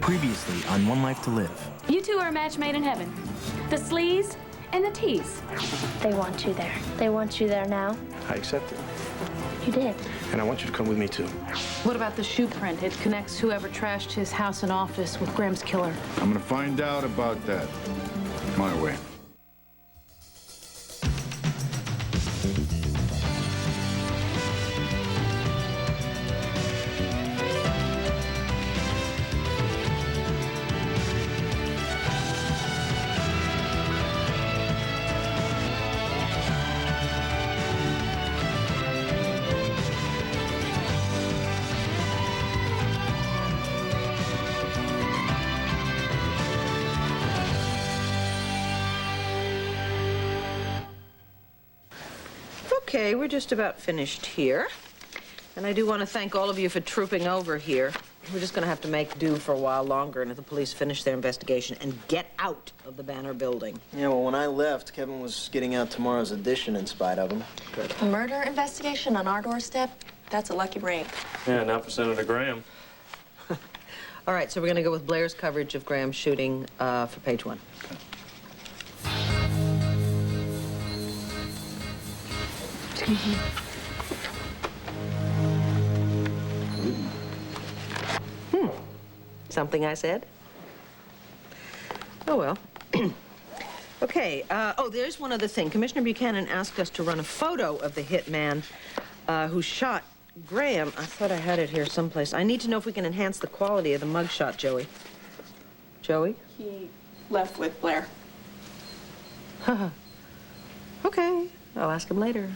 Previously on One Life to Live. You two are a match made in heaven. The sleaze and the tease. They want you there. They want you there now. I accept it. You did. And I want you to come with me, too. What about the shoe print? It connects whoever trashed his house and office with Graham's killer. I'm gonna find out about that. My way. Okay, we're just about finished here. And I do want to thank all of you for trooping over here. We're just going to have to make do for a while longer until the police finish their investigation and get out of the Banner building. Yeah, well, when I left, Kevin was getting out tomorrow's edition in spite of him. Good. A murder investigation on our doorstep? That's a lucky break. Yeah, not for Senator Graham. All right, so we're going to go with Blair's coverage of Graham's shooting for page 1. Excuse me. Something I said? Oh, well. Okay, there's one other thing. Commissioner Buchanan asked us to run a photo of the hitman who shot Graham. I thought I had it here someplace. I need to know if we can enhance the quality of the mugshot, Joey. Joey? He left with Blair. Okay, I'll ask him later.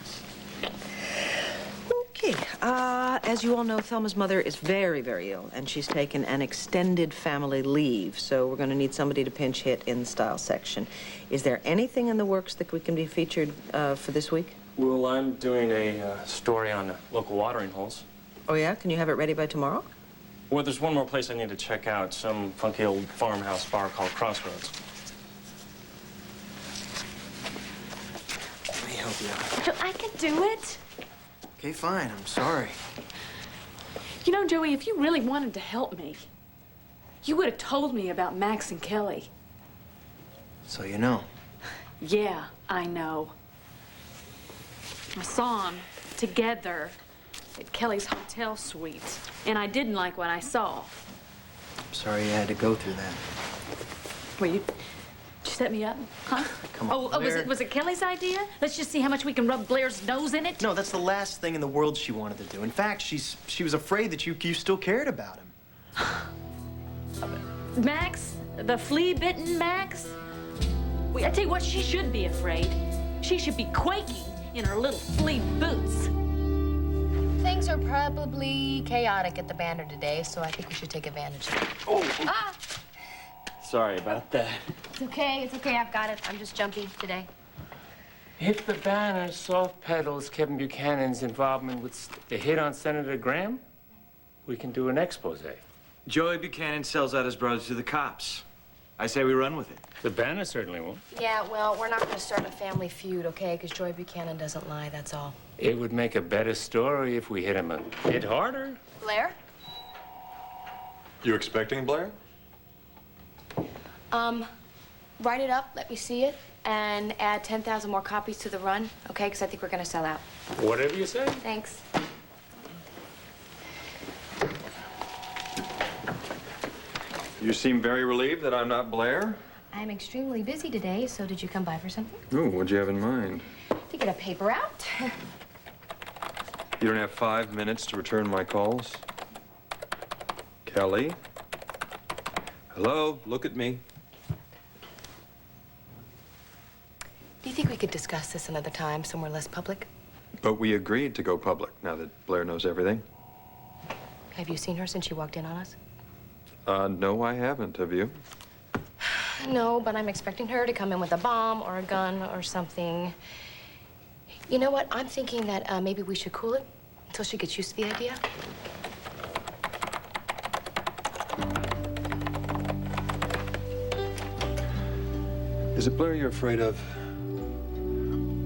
Okay, as you all know, Thelma's mother is very, very ill, and she's taken an extended family leave, so we're going to need somebody to pinch hit in the style section. Is there anything in the works that we can be featured for this week? Well, I'm doing a story on local watering holes. Oh, yeah? Can you have it ready by tomorrow? Well, there's one more place I need to check out, some funky old farmhouse bar called Crossroads. Let me help you out. I can do it. Okay, fine. I'm sorry. You know, Joey, if you really wanted to help me, you would have told me about Max and Kelly. So you know. Yeah, I know. I saw them together at Kelly's hotel suite, and I didn't like what I saw. I'm sorry you had to go through that. Well, you set me up, huh? Come on, Blair. Was it Kelly's idea? Let's just see how much we can rub Blair's nose in it. No, that's the last thing in the world she wanted to do. In fact, she was afraid that you still cared about him. Max, the flea-bitten Max? Well, I tell you what, she should be afraid. She should be quaking in her little flea boots. Things are probably chaotic at the Banner today, so I think we should take advantage of it. Oh! Ah! Sorry about that. It's okay, I've got it. I'm just jumpy today. If the Banner soft pedals Kevin Buchanan's involvement with the hit on Senator Graham, we can do an expose. Joey Buchanan sells out his brothers to the cops. I say we run with it. The Banner certainly won't. Yeah, well, we're not going to start a family feud, okay? Because Joey Buchanan doesn't lie, that's all. It would make a better story if we hit him a bit harder. Blair? You expecting Blair? Write it up, let me see it, and add 10,000 more copies to the run, okay? Because I think we're going to sell out. Whatever you say. Thanks. You seem very relieved that I'm not Blair. I'm extremely busy today, so did you come by for something? Ooh, what'd you have in mind? To get a paper out. You don't have 5 minutes to return my calls? Kelly? Hello, look at me. Do you think we could discuss this another time, somewhere less public? But we agreed to go public now that Blair knows everything. Have you seen her since she walked in on us? No, I haven't. Have you? No, but I'm expecting her to come in with a bomb or a gun or something. You know what? I'm thinking that maybe we should cool it until she gets used to the idea. Is it Blair you're afraid of?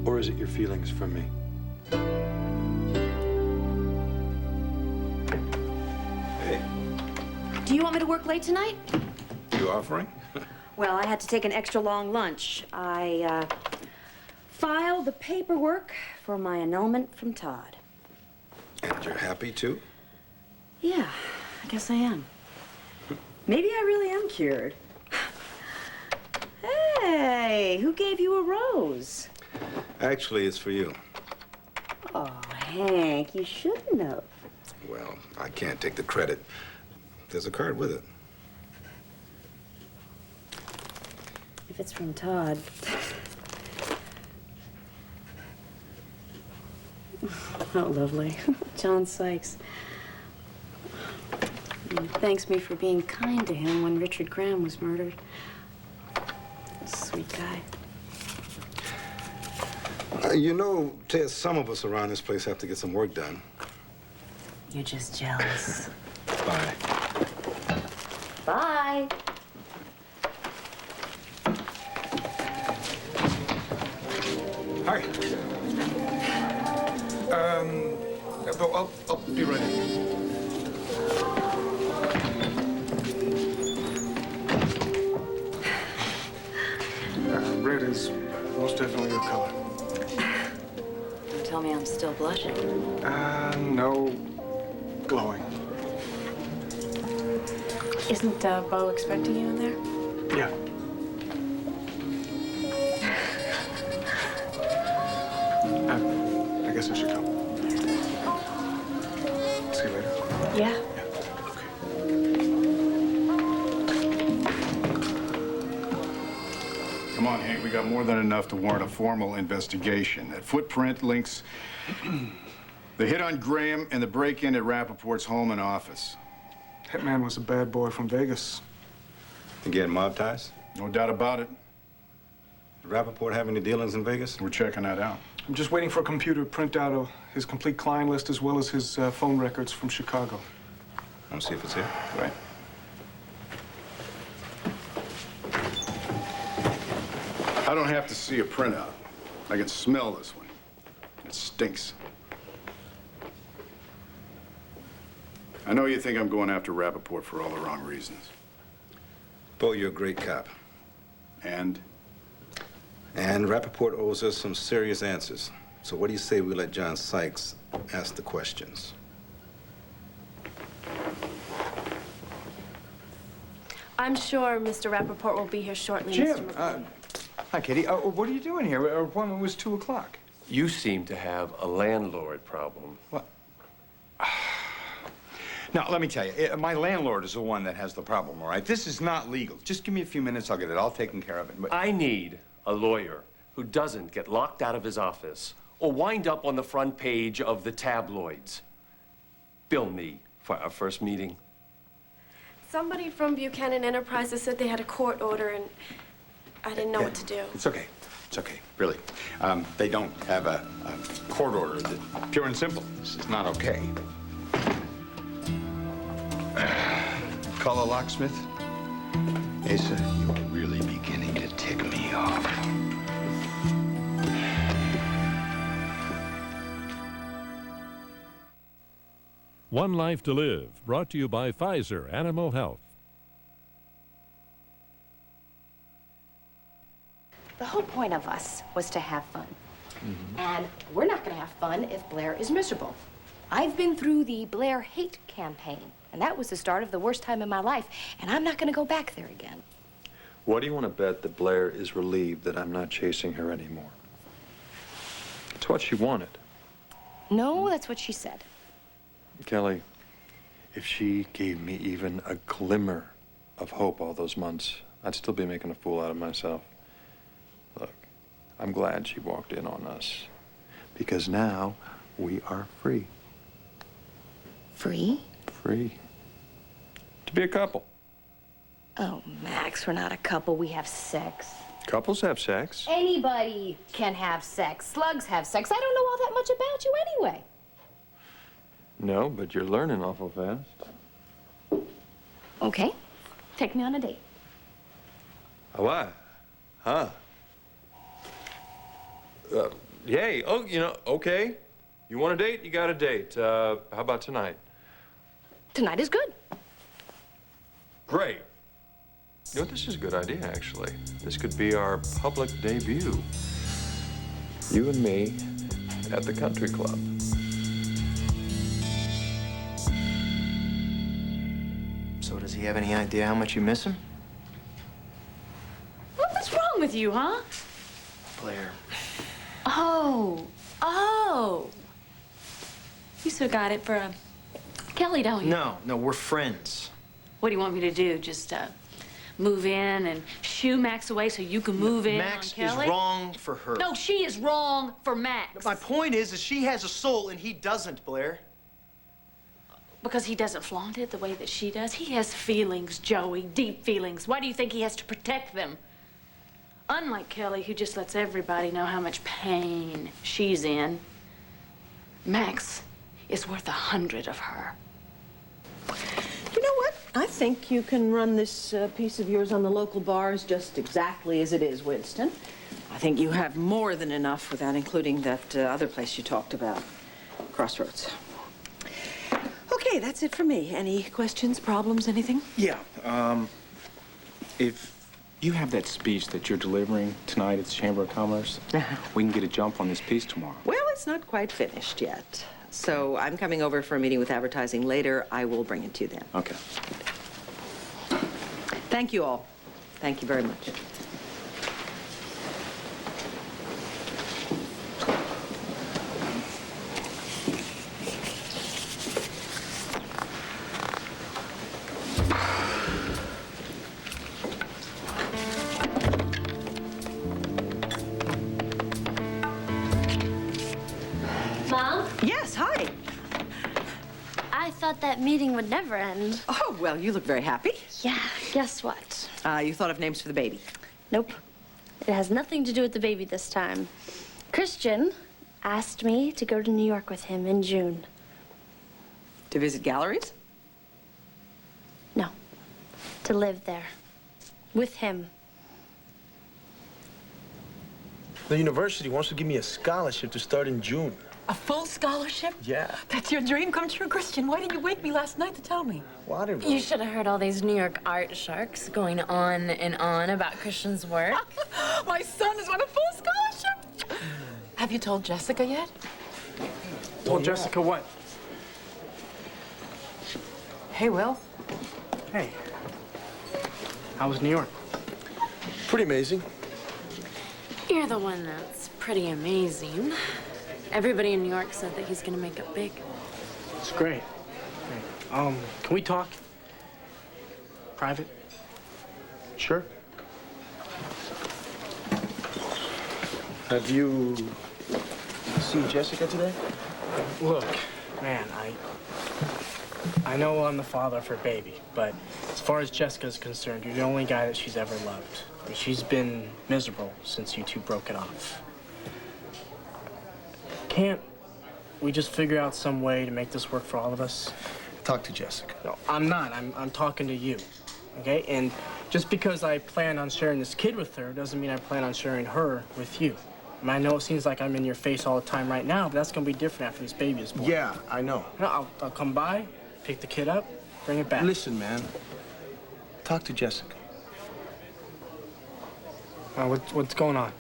Or is it your feelings for me? Do you want me to work late tonight? You offering? Well, I had to take an extra long lunch. I filed the paperwork for my annulment from Todd. And you're happy, too? Yeah, I guess I am. Maybe I really am cured. Hey, who gave you a rose? Actually, it's for you. Oh, Hank, you shouldn't have. Well, I can't take the credit. There's a card with it. If it's from Todd. Oh, lovely. John Sykes. He thanks me for being kind to him when Richard Graham was murdered. Sweet guy. You know, Ted, some of us around this place have to get some work done. You're just jealous. Bye. Bye. Hi. I'll be right in. Red is most definitely your color. Don't tell me I'm still blushing. No. Glowing. Isn't Bo expecting you in there? Yeah. I guess I should go. See you later. Yeah. Come on, Hank, we got more than enough to warrant a formal investigation. That footprint links the hit on Graham and the break-in at Rappaport's home and office. Hitman was a bad boy from Vegas. You getting mob ties? No doubt about it. Did Rappaport have any dealings in Vegas? We're checking that out. I'm just waiting for a computer to print out his complete client list as well as his phone records from Chicago. I'll see if it's here. Right. I don't have to see a printout. I can smell this one. It stinks. I know you think I'm going after Rappaport for all the wrong reasons. Bo, you're a great cop. And? And Rappaport owes us some serious answers. So what do you say we let John Sykes ask the questions? I'm sure Mr. Rappaport will be here shortly, Jim, Mr. McCoy. hi, Kitty. What are you doing here? Our appointment was 2 o'clock. You seem to have a landlord problem. What? Now, let me tell you, my landlord is the one that has the problem, all right? This is not legal. Just give me a few minutes, I'll get it all taken care of. But I need a lawyer who doesn't get locked out of his office or wind up on the front page of the tabloids. Bill me for our first meeting. Somebody from Buchanan Enterprises said they had a court order, and I didn't know what to do. It's okay. It's okay, really. They don't have a court order. Pure and simple. This is not okay. Call a locksmith? Asa, you are really beginning to tick me off. One Life to Live, brought to you by Pfizer Animal Health. The whole point of us was to have fun. And we're not going to have fun if Blair is miserable. I've been through the Blair hate campaign, and that was the start of the worst time in my life, and I'm not going to go back there again. What do you want to bet that Blair is relieved that I'm not chasing her anymore? It's what she wanted. No, that's what she said. Kelly, if she gave me even a glimmer of hope all those months, I'd still be making a fool out of myself. Look, I'm glad she walked in on us, because now we are free. Free? Free. To be a couple. Oh, Max, we're not a couple. We have sex. Couples have sex. Anybody can have sex. Slugs have sex. I don't know all that much about you anyway. No, but you're learning awful fast. Okay. Take me on a date. What? Huh? Yay. Oh, you know, okay. You want a date? You got a date. How about tonight? Tonight is good. Great. You know, this is a good idea, actually. This could be our public debut. You and me at the country club. So does he have any idea how much you miss him? What's wrong with you, huh? Blair. Oh. You still got it for Kelly, don't you? No, we're friends. What do you want me to do? Just move in and shoo Max away so you can move in Max on Kelly? is wrong for her. No, she is wrong for Max. My point is she has a soul and he doesn't, Blair. Because he doesn't flaunt it the way that she does. He has feelings, Joey, deep feelings. Why do you think he has to protect them? Unlike Kelly, who just lets everybody know how much pain she's in, Max is worth 100 of her. You know what? I think you can run this piece of yours on the local bars just exactly as it is, Winston. I think you have more than enough without including that other place you talked about, Crossroads. Okay, that's it for me. Any questions, problems, anything? Yeah, if you have that speech that you're delivering tonight at the Chamber of Commerce, we can get a jump on this piece tomorrow. Well, it's not quite finished yet. So I'm coming over for a meeting with advertising later. I will bring it to you then. Okay. Thank you all. Thank you very much. Mom? Yes, hi. I thought that meeting would never end. Oh, well, you look very happy. Yeah, guess what? You thought of names for the baby? Nope. It has nothing to do with the baby this time. Christian asked me to go to New York with him in June. To visit galleries? No. To live there. With him. The university wants to give me a scholarship to start in June. A full scholarship? Yeah. That's your dream come true, Christian. Why didn't you wake me last night to tell me? Whatever. You should have heard all these New York art sharks going on and on about Christian's work. My son has won a full scholarship. Have you told Jessica yet? Told Jessica what? Hey, Will. Hey. How was New York? Pretty amazing. You're the one that's pretty amazing. Everybody in New York said that he's gonna make it big. It's great. Can we talk? Private? Sure. Have you seen Jessica today? Look, man, I know I'm the father of her baby, but as far as Jessica's concerned, you're the only guy that she's ever loved. I mean, she's been miserable since you two broke it off. Can't we just figure out some way to make this work for all of us? Talk to Jessica. No, I'm not. I'm talking to you, okay? And just because I plan on sharing this kid with her doesn't mean I plan on sharing her with you. I mean, I know it seems like I'm in your face all the time right now, but that's gonna be different after this baby is born. Yeah, I know. No, I'll come by, pick the kid up, bring it back. Listen, man. Talk to Jessica. What's going on?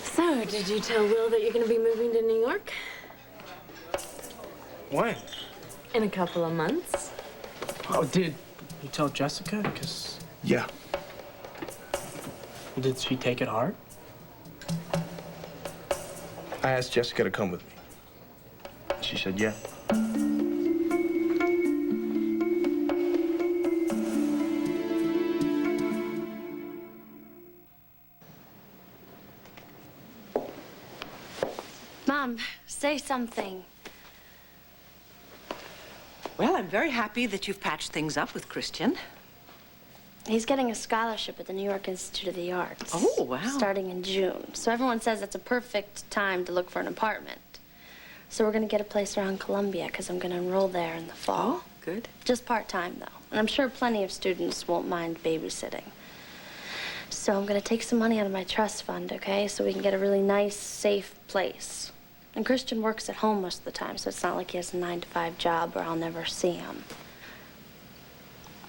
So, did you tell Will that you're gonna be moving to New York? When? In a couple of months. Oh, did you tell Jessica? Because... Yeah. Did she take it hard? I asked Jessica to come with me. She said yeah. Mom, say something. Well, I'm very happy that you've patched things up with Christian. He's getting a scholarship at the New York Institute of the Arts. Oh, wow. Starting in June. So everyone says it's a perfect time to look for an apartment. So we're going to get a place around Columbia because I'm going to enroll there in the fall. Oh, good. Just part-time, though. And I'm sure plenty of students won't mind babysitting. So I'm going to take some money out of my trust fund, okay? So we can get a really nice, safe place. And Christian works at home most of the time, so it's not like he has a 9-to-5 job where I'll never see him.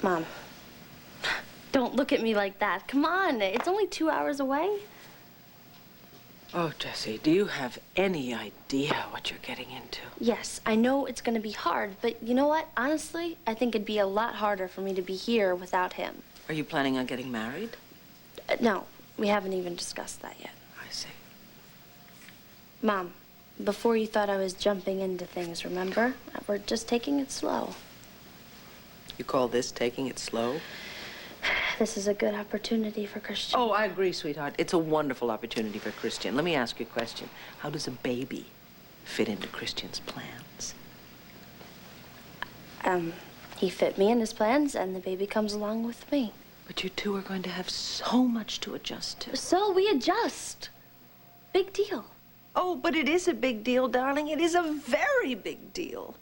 Mom, don't look at me like that. Come on, it's only 2 hours away. Oh, Jessie, do you have any idea what you're getting into? Yes, I know it's gonna be hard, but you know what? Honestly, I think it'd be a lot harder for me to be here without him. Are you planning on getting married? No, we haven't even discussed that yet. I see. Mom, before you thought I was jumping into things, remember? We're just taking it slow. You call this taking it slow? This is a good opportunity for Christian. Oh, I agree, sweetheart. It's a wonderful opportunity for Christian. Let me ask you a question. How does a baby fit into Christian's plans? He fit me in his plans, and the baby comes along with me. But you two are going to have so much to adjust to. So we adjust. Big deal. Oh, but it is a big deal, darling. It is a very big deal.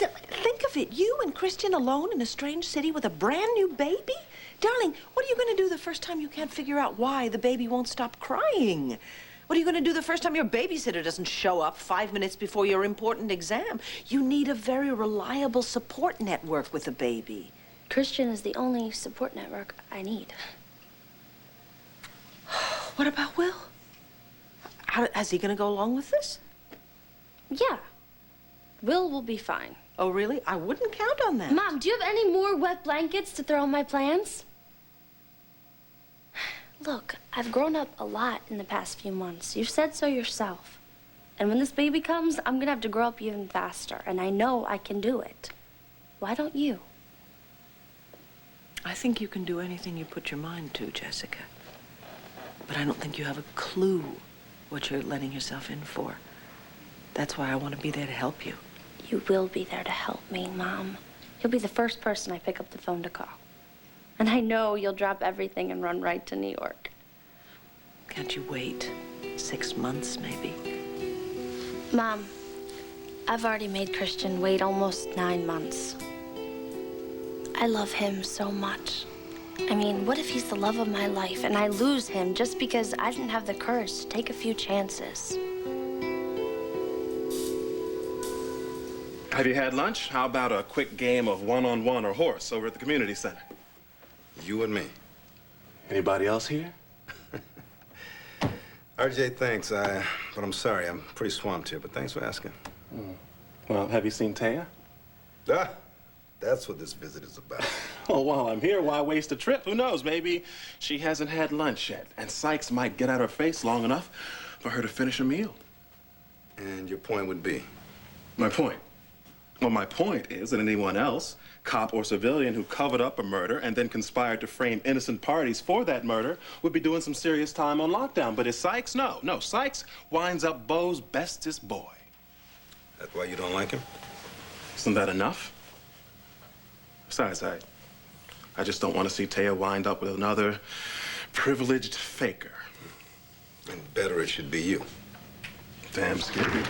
Think of it. You and Christian alone in a strange city with a brand new baby? Darling, what are you going to do the first time you can't figure out why the baby won't stop crying? What are you going to do the first time your babysitter doesn't show up 5 minutes before your important exam? You need a very reliable support network with a baby. Christian is the only support network I need. What about Will? Is he going to go along with this? Yeah. Will be fine. Oh, really? I wouldn't count on that. Mom, do you have any more wet blankets to throw on my plans? Look, I've grown up a lot in the past few months. You've said so yourself. And when this baby comes, I'm gonna have to grow up even faster. And I know I can do it. Why don't you? I think you can do anything you put your mind to, Jessica. But I don't think you have a clue what you're letting yourself in for. That's why I want to be there to help you. You will be there to help me, Mom. You'll be the first person I pick up the phone to call. And I know you'll drop everything and run right to New York. Can't you wait 6 months, maybe? Mom, I've already made Christian wait almost 9 months. I love him so much. I mean, what if he's the love of my life and I lose him just because I didn't have the courage to take a few chances? Have you had lunch? How about a quick game of one-on-one or horse over at the community center? You and me. Anybody else here? RJ, thanks. But I'm sorry. I'm pretty swamped here, but thanks for asking. Well, have you seen Taya? That's what this visit is about. Well, while I'm here, why waste a trip? Who knows? Maybe she hasn't had lunch yet, and Sykes might get out her face long enough for her to finish a meal. And your point would be? My point? Well, my point is that anyone else, cop or civilian, who covered up a murder and then conspired to frame innocent parties for that murder would be doing some serious time on lockdown. But is Sykes? No, Sykes winds up Bo's bestest boy. That's why you don't like him? Isn't that enough? Besides, I just don't want to see Taya wind up with another privileged faker. And better it should be you. Damn skippy.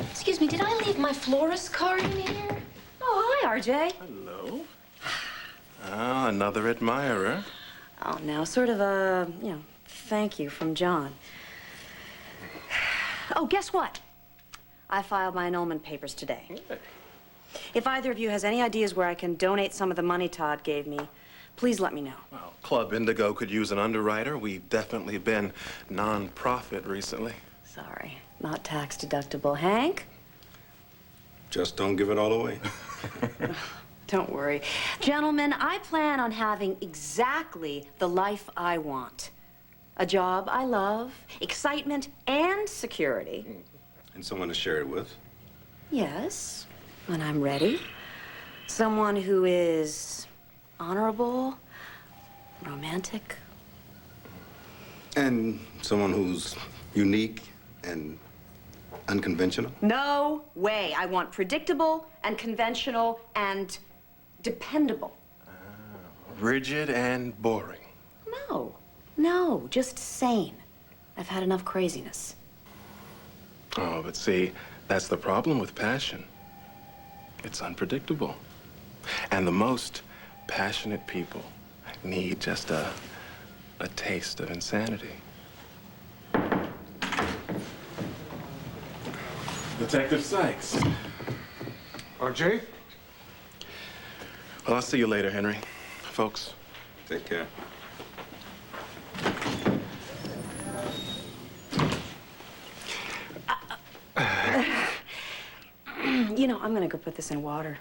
Excuse me, did I leave my florist card in here? Oh, hi, RJ. Hello. Ah, another admirer. Oh, no, sort of a, thank you from John. Oh, guess what? I filed my annulment papers today. Okay. If either of you has any ideas where I can donate some of the money Todd gave me, please let me know. Well, Club Indigo could use an underwriter. We've definitely been non-profit recently. Sorry, not tax deductible. Hank? Just don't give it all away. Don't worry. Gentlemen, I plan on having exactly the life I want. A job I love, excitement, and security. And someone to share it with? Yes, when I'm ready. Someone who is honorable, romantic. And someone who's unique and unconventional? No way. I want predictable and conventional and dependable. Rigid and boring. No, just sane. I've had enough craziness. Oh, but see, that's the problem with passion. It's unpredictable. And the most passionate people need just a taste of insanity. Detective Sykes. RJ? Well, I'll see you later, Henry. Folks. Take care. You know, I'm gonna go put this in water.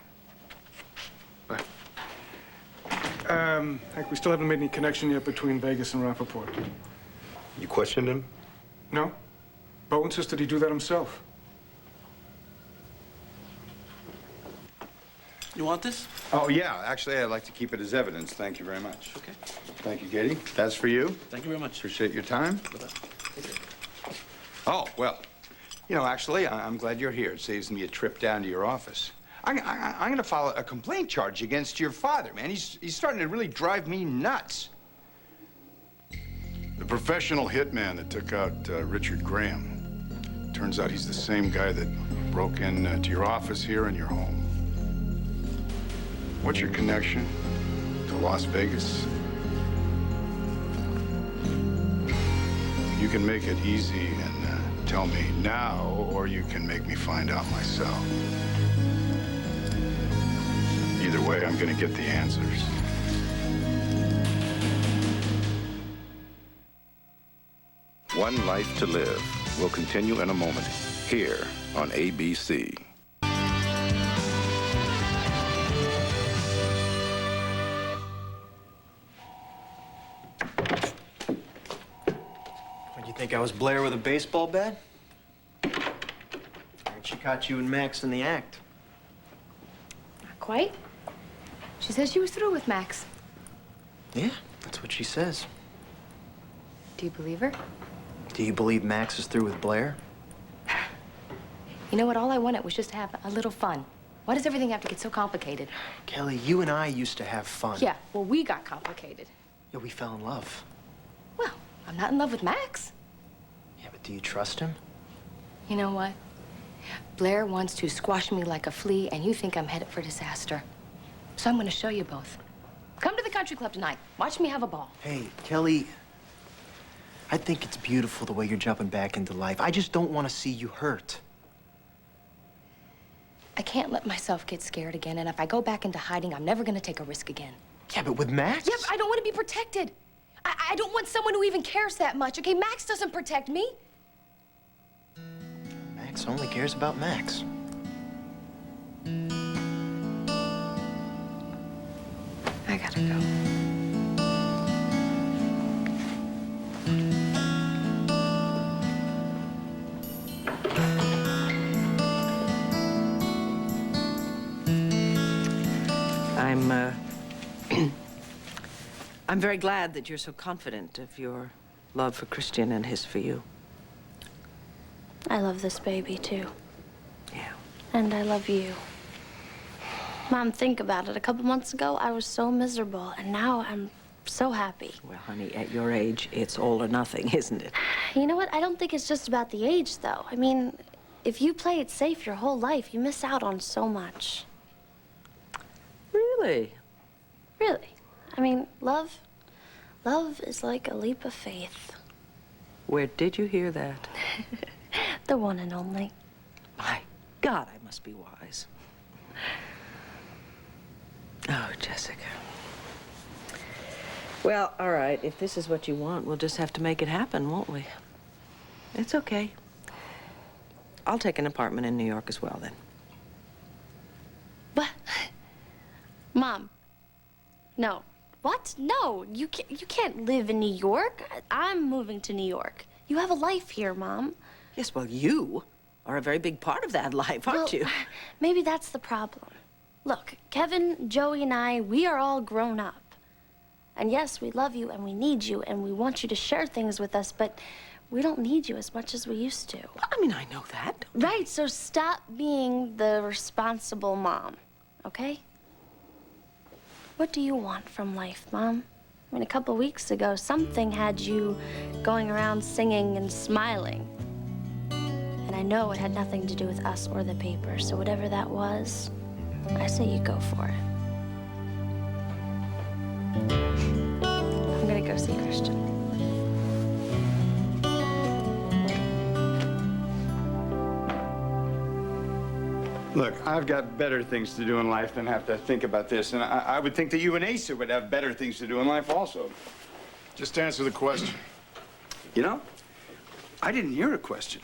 Hank, we still haven't made any connection yet between Vegas and Rappaport. You questioned him? No. Bo insisted he do that himself. You want this? Oh, yeah. Actually, I'd like to keep it as evidence. Thank you very much. Okay. Thank you, Katie. That's for you. Thank you very much. Appreciate your time. Oh, well, you know, actually, I'm glad you're here. It saves me a trip down to your office. I'm going to file a complaint charge against your father, man. He's starting to really drive me nuts. The professional hitman that took out Richard Graham. Turns out he's the same guy that broke in to your office here in your home. What's your connection to Las Vegas? You can make it easy and tell me now, or you can make me find out myself. Either way, I'm gonna get the answers. One Life to Live will continue in a moment here on ABC. What, you think I was Blair with a baseball bat? And she caught you and Max in the act. Not quite. She says she was through with Max. Yeah, that's what she says. Do you believe her? Do you believe Max is through with Blair? You know what? All I wanted was just to have a little fun. Why does everything have to get so complicated? Kelly, you and I used to have fun. Yeah, well, we got complicated. Yeah, we fell in love. Well, I'm not in love with Max. Yeah, but do you trust him? You know what? Blair wants to squash me like a flea, and you think I'm headed for disaster. So I'm going to show you both. Come to the country club tonight. Watch me have a ball. Hey, Kelly, I think it's beautiful the way you're jumping back into life. I just don't want to see you hurt. I can't let myself get scared again, and if I go back into hiding, I'm never going to take a risk again. Yeah, but with Max? Yeah, but I don't want to be protected. I don't want someone who even cares that much, okay? Max doesn't protect me. Max only cares about Max. I gotta go. I'm very glad that you're so confident of your love for Christian and his for you. I love this baby, too. Yeah. And I love you. Mom, think about it. A couple months ago, I was so miserable, and now I'm so happy. Well, honey, at your age, it's all or nothing, isn't it? You know what? I don't think it's just about the age, though. I mean, if you play it safe your whole life, you miss out on so much. Really? Really. I mean, love is like a leap of faith. Where did you hear that? The one and only. My God, I must be wise. Oh, Jessica. Well, all right, if this is what you want, we'll just have to make it happen, won't we? It's okay. I'll take an apartment in New York as well, then. What? Mom. No. What? No, you can't live in New York. I'm moving to New York. You have a life here, Mom. Yes, well, you are a very big part of that life, aren't you? Maybe that's the problem. Look, Kevin, Joey, and I, we are all grown up. And yes, we love you and we need you and we want you to share things with us, but we don't need you as much as we used to. I mean, I know that. Right, so stop being the responsible mom, okay? What do you want from life, Mom? I mean, a couple weeks ago, something had you going around singing and smiling. And I know it had nothing to do with us or the paper, so whatever that was, I say you go for it. I'm gonna go see Christian. Look, I've got better things to do in life than have to think about this, and I would think that you and Asa would have better things to do in life also. Just answer the question. You know, I didn't hear a question.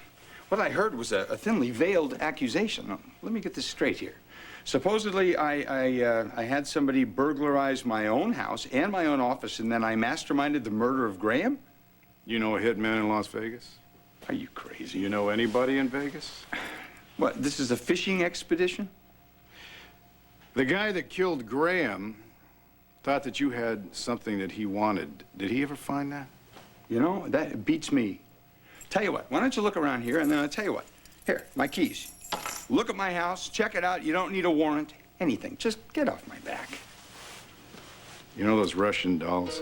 What I heard was a thinly veiled accusation. Now, let me get this straight here. Supposedly, I had somebody burglarize my own house and my own office, and then I masterminded the murder of Graham? You know a hitman in Las Vegas? Are you crazy? You know anybody in Vegas? What, this is a fishing expedition? The guy that killed Graham thought that you had something that he wanted. Did he ever find that? You know, that beats me. Tell you what, why don't you look around here, and then I'll tell you what. Here, my keys. Look at my house, check it out. You don't need a warrant, anything. Just get off my back. You know those Russian dolls?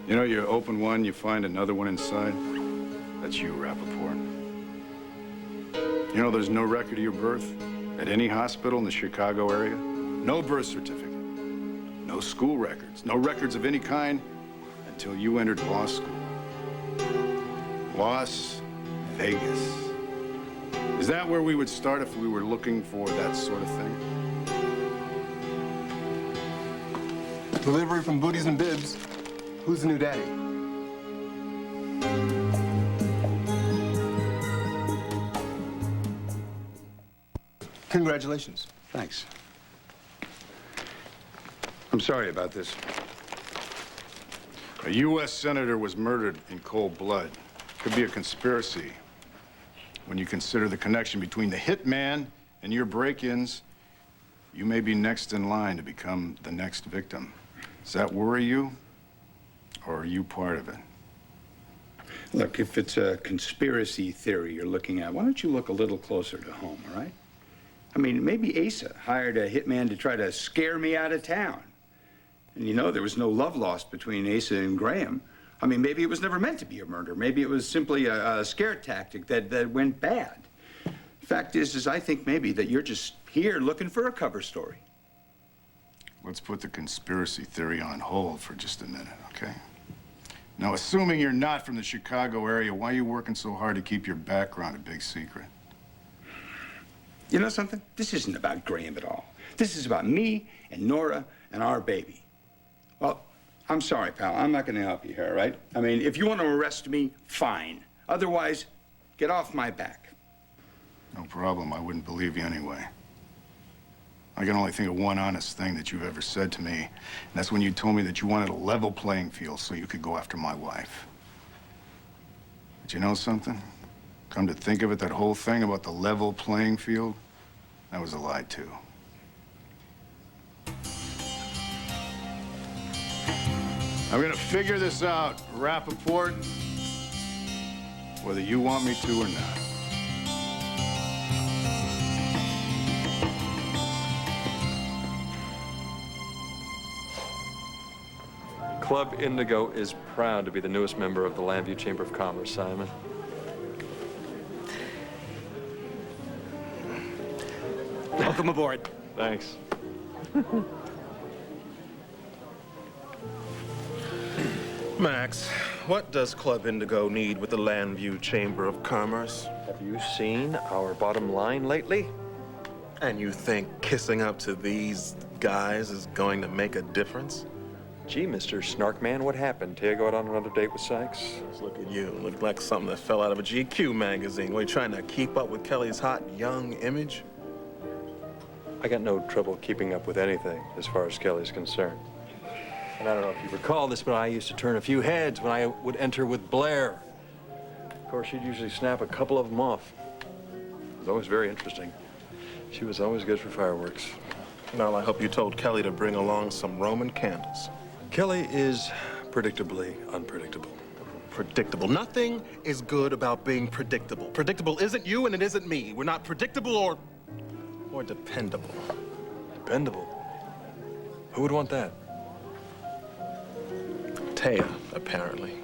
You know, you open one, you find another one inside? That's you, Rappaport. You know there's no record of your birth at any hospital in the Chicago area? No birth certificate, no school records, no records of any kind until you entered law school. Las Vegas. Is that where we would start if we were looking for that sort of thing? Delivery from Booties and Bibs. Who's the new daddy? Congratulations. Thanks. I'm sorry about this. A U.S. senator was murdered in cold blood. Could be a conspiracy. When you consider the connection between the hitman and your break-ins, you may be next in line to become the next victim. Does that worry you, or are you part of it? Look, if it's a conspiracy theory you're looking at, why don't you look a little closer to home, all right? I mean, maybe Asa hired a hitman to try to scare me out of town. And you know, there was no love lost between Asa and Graham. I mean, maybe it was never meant to be a murder. Maybe it was simply a scare tactic that went bad. Fact is I think maybe that you're just here looking for a cover story. Let's put the conspiracy theory on hold for just a minute, okay? Now, assuming you're not from the Chicago area, why are you working so hard to keep your background a big secret? You know something? This isn't about Graham at all. This is about me and Nora and our baby. Well, I'm sorry, pal. I'm not going to help you here, all right? I mean, if you want to arrest me, fine. Otherwise, get off my back. No problem. I wouldn't believe you anyway. I can only think of one honest thing that you've ever said to me, and that's when you told me that you wanted a level playing field so you could go after my wife. But you know something? Come to think of it, that whole thing about the level playing field, that was a lie, too. I'm gonna figure this out, Rappaport, whether you want me to or not. Club Indigo is proud to be the newest member of the Lambview Chamber of Commerce, Simon. Welcome aboard. Thanks. Max, what does Club Indigo need with the Lambview Chamber of Commerce? Have you seen our bottom line lately? And you think kissing up to these guys is going to make a difference? Gee, Mr. Snarkman, what happened? Taya go out on another date with Sykes? Look at you. Look like something that fell out of a GQ magazine. Were you trying to keep up with Kelly's hot, young image? I got no trouble keeping up with anything as far as Kelly's concerned. And I don't know if you recall this, but I used to turn a few heads when I would enter with Blair. Of course, she'd usually snap a couple of them off. It was always very interesting. She was always good for fireworks. Well, I hope you told Kelly to bring along some Roman candles. Kelly is predictably unpredictable. Predictable. Nothing is good about being predictable. Predictable isn't you and it isn't me. We're not predictable or dependable. Dependable? Who would want that? Taya, apparently.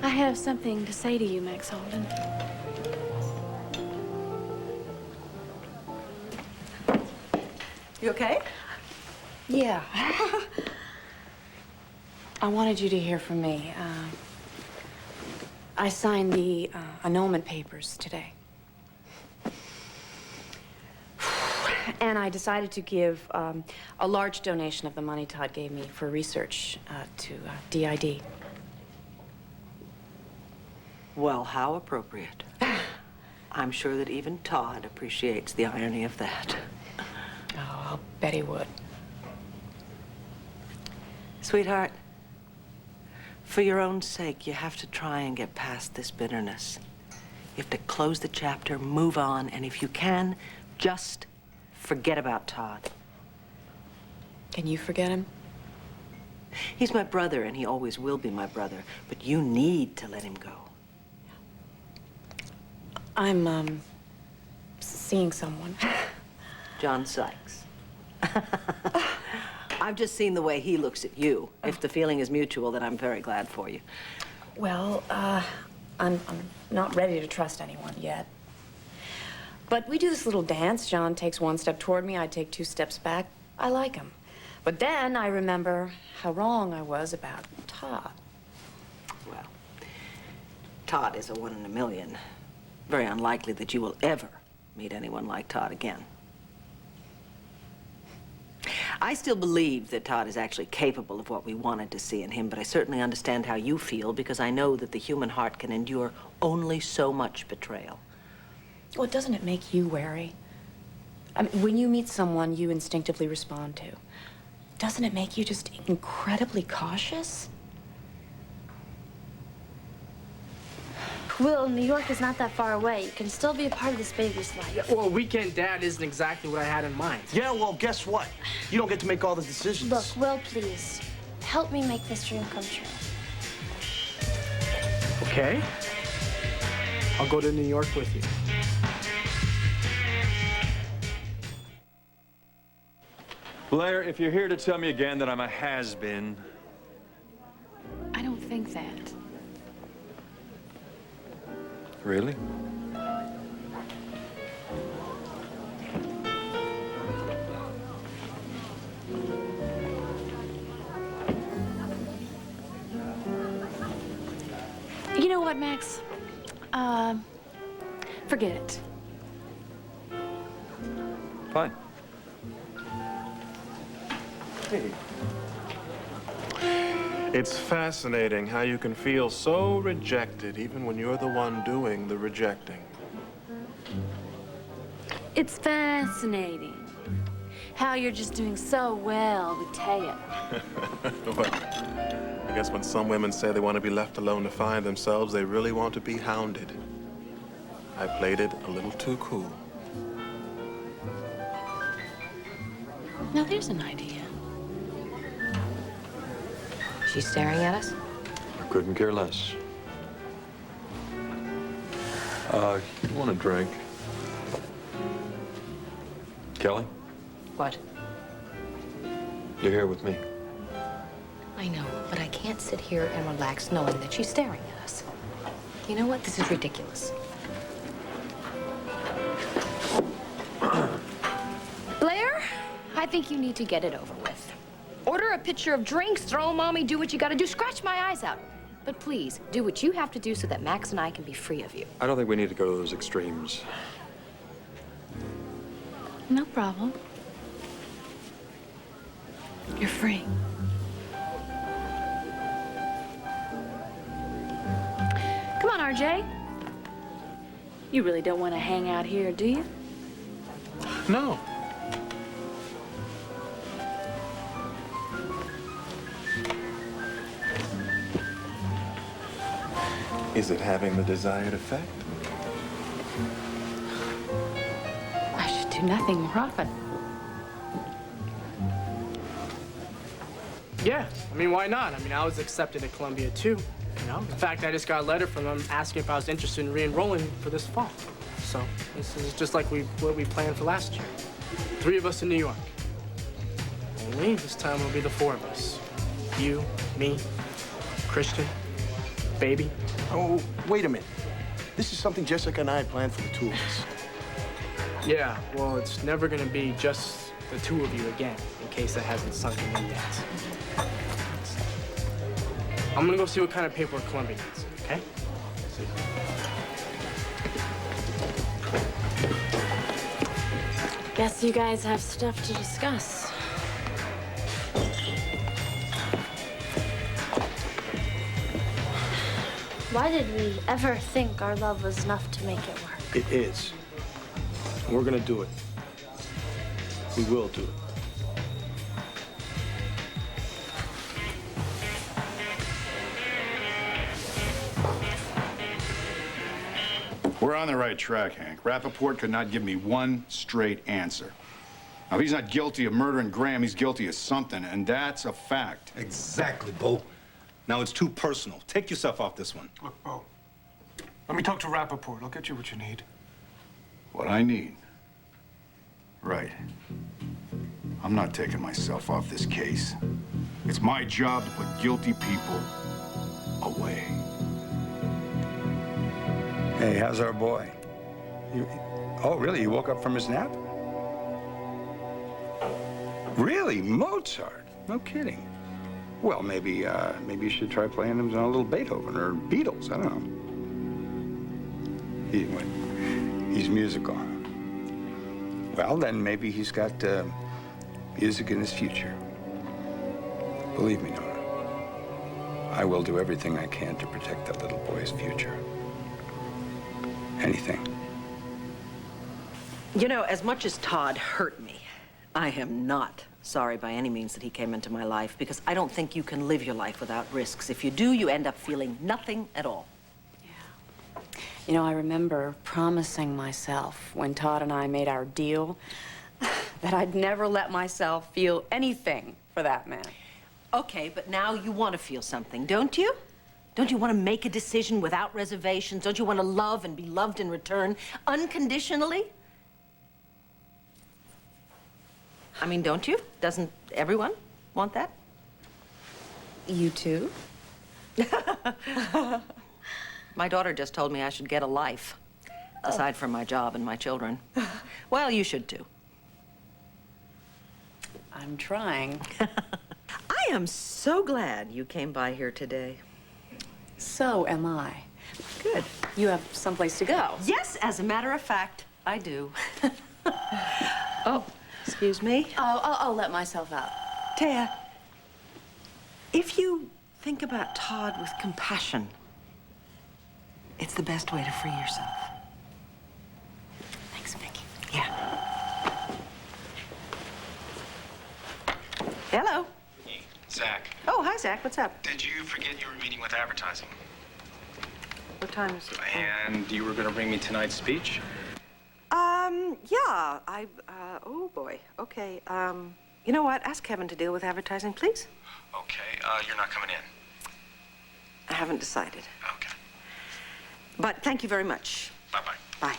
I have something to say to you, Max Holden. You okay? Yeah. I wanted you to hear from me. I signed the annulment papers today. And I decided to give a large donation of the money Todd gave me for research to DID. Well, how appropriate. I'm sure that even Todd appreciates the irony of that. Oh, I'll bet he would. Sweetheart, for your own sake, you have to try and get past this bitterness. You have to close the chapter, move on, and if you can, just forget about Todd. Can you forget him? He's my brother, and he always will be my brother, but you need to let him go. I'm, seeing someone. John Sykes. I've just seen the way he looks at you. If the feeling is mutual, then I'm very glad for you. Well, I'm not ready to trust anyone yet. But we do this little dance. John takes one step toward me, I take 2 steps back. I like him. But then I remember how wrong I was about Todd. Well, Todd is a 1 in a million. Very unlikely that you will ever meet anyone like Todd again. I still believe that Todd is actually capable of what we wanted to see in him, but I certainly understand how you feel because I know that the human heart can endure only so much betrayal. Well, doesn't it make you wary? I mean, when you meet someone you instinctively respond to, doesn't it make you just incredibly cautious? Will, New York is not that far away. You can still be a part of this baby's life. Yeah, well, weekend dad isn't exactly what I had in mind. Yeah, well, guess what? You don't get to make all the decisions. Look, Will, please, help me make this dream come true. Okay. I'll go to New York with you. Blair, if you're here to tell me again that I'm a has-been. I don't think that. Really? You know what, Max? Forget it. Fine. Hey. It's fascinating how you can feel so rejected even when you're the one doing the rejecting. It's fascinating how you're just doing so well with Taya. Well, I guess when some women say they want to be left alone to find themselves, they really want to be hounded. I played it a little too cool. Now there's an idea. She's staring at us? I couldn't care less. You want a drink? Kelly? What? You're here with me. I know, but I can't sit here and relax knowing that she's staring at us. You know what? This is ridiculous. Blair, I think you need to get it over with. Order a pitcher of drinks, throw 'em on me, do what you gotta do, scratch my eyes out. But please, do what you have to do so that Max and I can be free of you. I don't think we need to go to those extremes. No problem. You're free. Come on, RJ. You really don't want to hang out here, do you? No. Is it having the desired effect? I should do nothing more often. Yeah, I mean, why not? I mean, I was accepted at Columbia, too. You know, in fact, I just got a letter from them asking if I was interested in re-enrolling for this fall. So this is just like what we planned for last year. 3 of us in New York. Only this time it'll be the 4 of us. You, me, Christian, baby. Oh, wait a minute. This is something Jessica and I had planned for the 2 of us. Yeah, well, it's never gonna be just the 2 of you again, in case that hasn't sunk in yet. I'm gonna go see what kind of paperwork Columbia needs, okay? Guess you guys have stuff to discuss. Why did we ever think our love was enough to make it work? It is. We're gonna do it. We will do it. We're on the right track, Hank. Rappaport could not give me one straight answer. Now, he's not guilty of murdering Graham. He's guilty of something, and that's a fact. Exactly, Bo. Now it's too personal. Take yourself off this one. Look, Bo, let me talk to Rappaport. I'll get you what you need. What I need? Right. I'm not taking myself off this case. It's my job to put guilty people away. Hey, how's our boy? Oh, really? You woke up from his nap? Really? Mozart? No kidding. Well, maybe you should try playing him on a little Beethoven or Beatles. I don't know. He's musical. Well, then maybe he's got music in his future. Believe me, Nora, I will do everything I can to protect that little boy's future. Anything. You know, as much as Todd hurt me, I am not sorry by any means that he came into my life, because I don't think you can live your life without risks. If you do, you end up feeling nothing at all. You know, I remember promising myself when Todd and I made our deal that I'd never let myself feel anything for that man. Okay, but now you want to feel something, don't you? Don't you want to make a decision without reservations? Don't you want to love and be loved in return unconditionally? I mean, don't you? Doesn't everyone want that? You too? My daughter just told me I should get a life, aside from my job and my children. Well, you should too. I'm trying. I am so glad you came by here today. So am I. Good. You have someplace to go. Yes, as a matter of fact, I do. Oh, excuse me. Oh, I'll let myself out. Taya, if you think about Todd with compassion, it's the best way to free yourself. Thanks, Vicky. Yeah. Hello. Hey, Zach. Oh, hi, Zach. What's up? Did you forget you were meeting with advertising? What time is it? And you were going to bring me tonight's speech? Yeah, oh boy. Okay, you know what? Ask Kevin to deal with advertising, please. Okay, you're not coming in. I haven't decided. Okay. But thank you very much. Bye-bye. Bye.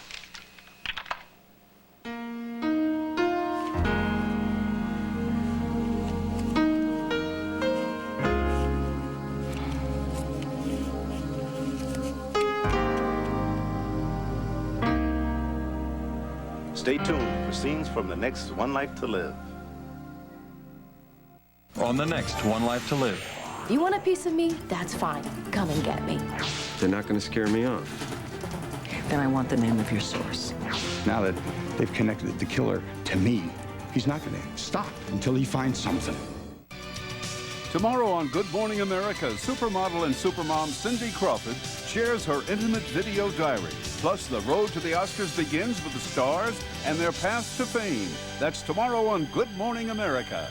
Stay tuned for scenes from the next One Life to Live. On the next One Life to Live. You want a piece of me? That's fine. Come and get me. They're not going to scare me off. Then I want the name of your source. Now that they've connected the killer to me, he's not going to stop until he finds something. Tomorrow on Good Morning America, supermodel and supermom Cindy Crawford shares her intimate video diary. Plus, the road to the Oscars begins with the stars and their path to fame. That's tomorrow on Good Morning America.